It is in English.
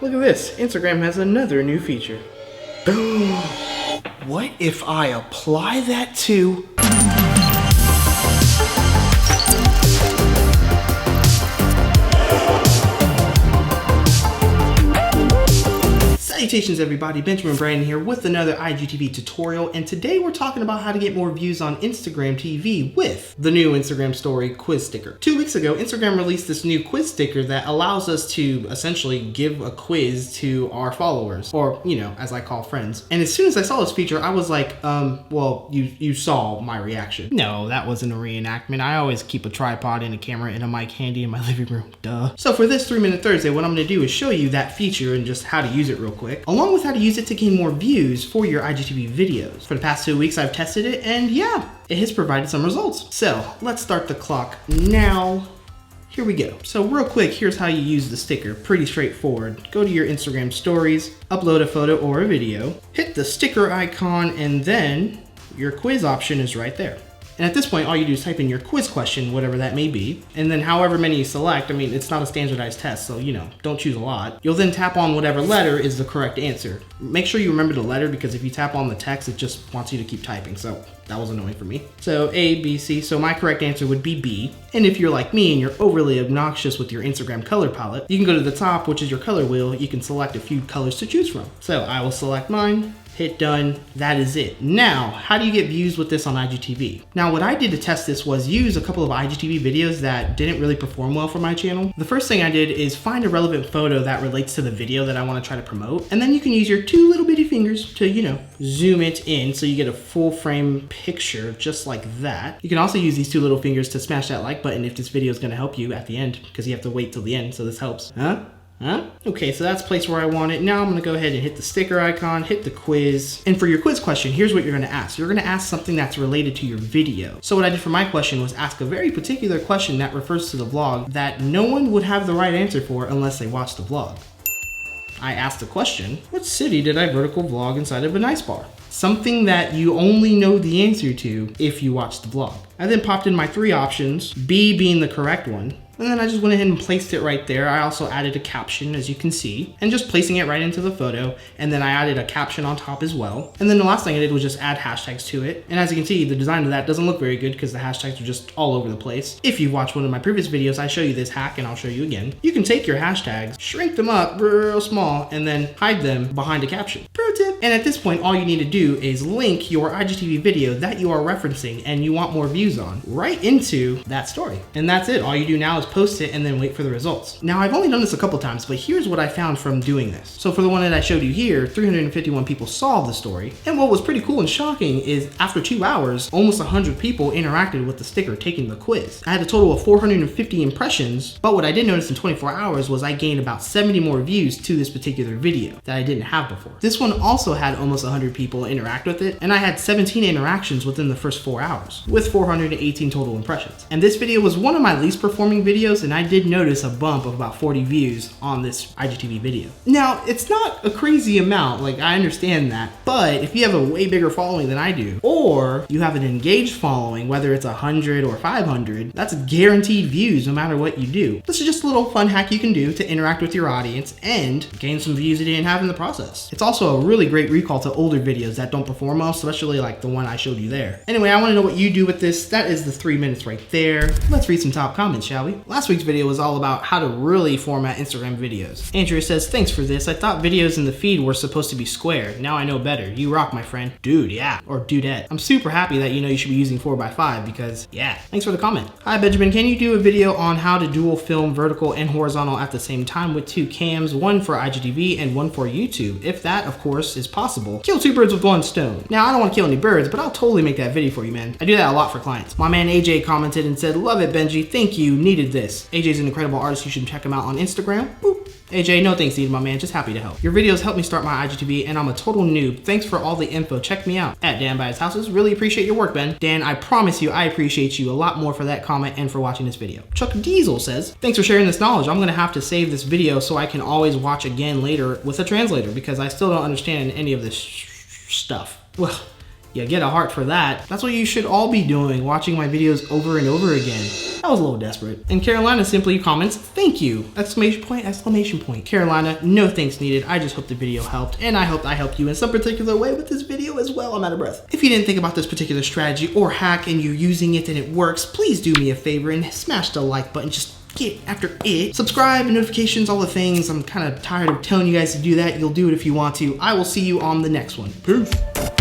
look at this. Instagram has another new feature. Boom. What if I apply that to... Salutations everybody, Benjamin Brandon here with another IGTV tutorial, and today we're talking about how to get more views on Instagram TV with the new Instagram story quiz sticker. 2 weeks ago, Instagram released this new quiz sticker that allows us to essentially give a quiz to our followers, or, you know, as I call friends. And as soon as I saw this feature, I was like, well, you saw my reaction. No, that wasn't a reenactment. I always keep a tripod and a camera and a mic handy in my living room, duh. So for this 3-minute Thursday, what I'm gonna do is show you that feature and just how to use it real quick, along with how to use it to gain more views for your IGTV videos. For the past 2 weeks, I've tested it, and yeah, it has provided some results. So let's start the clock now. Here we go. So real quick, here's how you use the sticker. Pretty straightforward. Go to your Instagram stories, upload a photo or a video, hit the sticker icon, and then your quiz option is right there. And at this point, all you do is type in your quiz question, whatever that may be, and then however many you select. I mean, it's not a standardized test, so, you know, don't choose a lot. You'll then tap on whatever letter is the correct answer. Make sure you remember the letter, because if you tap on the text, it just wants you to keep typing, so that was annoying for me. So A, B, C, so my correct answer would be B. And if you're like me and you're overly obnoxious with your Instagram color palette, you can go to the top, which is your color wheel. You can select a few colors to choose from. So I will select mine. Hit done. That is it. Now, how do you get views with this on IGTV? Now, what I did to test this was use a couple of IGTV videos that didn't really perform well for my channel. The first thing I did is find a relevant photo that relates to the video that I want to try to promote. And then you can use your 2 little bitty fingers to, you know, zoom it in so you get a full frame picture just like that. You can also use these 2 little fingers to smash that like button if this video is going to help you at the end, because you have to wait till the end, so this helps. Huh? Okay, so that's placed where I want it. Now I'm gonna go ahead and hit the sticker icon, hit the quiz. And for your quiz question, here's what you're gonna ask. You're gonna ask something that's related to your video. So what I did for my question was ask a very particular question that refers to the vlog that no one would have the right answer for unless they watched the vlog. I asked the question, what city did I vertical vlog inside of an ice bar? Something that you only know the answer to if you watch the vlog. I then popped in my 3 options, B being the correct one. And then I just went ahead and placed it right there. I also added a caption, as you can see, and just placing it right into the photo. And then I added a caption on top as well. And then the last thing I did was just add hashtags to it. And as you can see, the design of that doesn't look very good because the hashtags are just all over the place. If you've watched one of my previous videos, I show you this hack, and I'll show you again. You can take your hashtags, shrink them up real small, and then hide them behind a caption. Pro tip. And at this point, all you need to do is link your IGTV video that you are referencing and you want more views on right into that story. And that's it. All you do now is post it and then wait for the results. Now, I've only done this a couple times, but here's what I found from doing this. So for the one that I showed you here, 351 people saw the story. And what was pretty cool and shocking is after 2 hours, almost 100 people interacted with the sticker taking the quiz. I had a total of 450 impressions, but what I did notice in 24 hours was I gained about 70 more views to this particular video that I didn't have before. This one also had almost 100 people interact with it, and I had 17 interactions within the first 4 hours, with 418 total impressions. And this video was one of my least performing videos, and I did notice a bump of about 40 views on this IGTV video. Now, it's not a crazy amount, like I understand that, but if you have a way bigger following than I do, or you have an engaged following, whether it's 100 or 500, that's guaranteed views no matter what you do. This is just a little fun hack you can do to interact with your audience and gain some views you didn't have in the process. It's also a really great recall to older videos that don't perform well, especially like the one I showed you there. Anyway, I want to know what you do with this. That is the 3 minutes right there. Let's read some top comments, shall we? Last week's video was all about how to really format Instagram videos. Andrea says, thanks for this. I thought videos in the feed were supposed to be square. Now I know better. You rock, my friend. Dude, yeah. Or dudette. I'm super happy that you know you should be using 4x5 because, yeah. Thanks for the comment. Hi, Benjamin. Can you do a video on how to dual film vertical and horizontal at the same time with 2 cams, one for IGTV and one for YouTube? If that, of course, is possible. Kill 2 birds with 1 stone. Now, I don't want to kill any birds, but I'll totally make that video for you, man. I do that a lot for clients. My man AJ commented and said, love it, Benji. Thank you. Needed this. AJ's an incredible artist. You should check him out on Instagram. Boop. AJ, no thanks needed, my man. Just happy to help. Your videos help me start my IGTV, and I'm a total noob. Thanks for all the info. Check me out at Dan by his houses. Really appreciate your work, Ben. Dan, I promise you, I appreciate you a lot more for that comment and for watching this video. Chuck Diesel says, thanks for sharing this knowledge. I'm gonna have to save this video so I can always watch again later with a translator because I still don't understand any of this stuff. Well, Yeah, get a heart for that. That's what you should all be doing, watching my videos over and over again. That was a little desperate. And Carolina simply comments, thank you! Exclamation point, exclamation point. Carolina, no thanks needed. I just hope the video helped, and I hope I helped you in some particular way with this video as well. I'm out of breath. If you didn't think about this particular strategy or hack and you're using it and it works, please do me a favor and smash the like button. Just get after it. Subscribe, notifications, all the things. I'm kind of tired of telling you guys to do that. You'll do it if you want to. I will see you on the next one. Peace.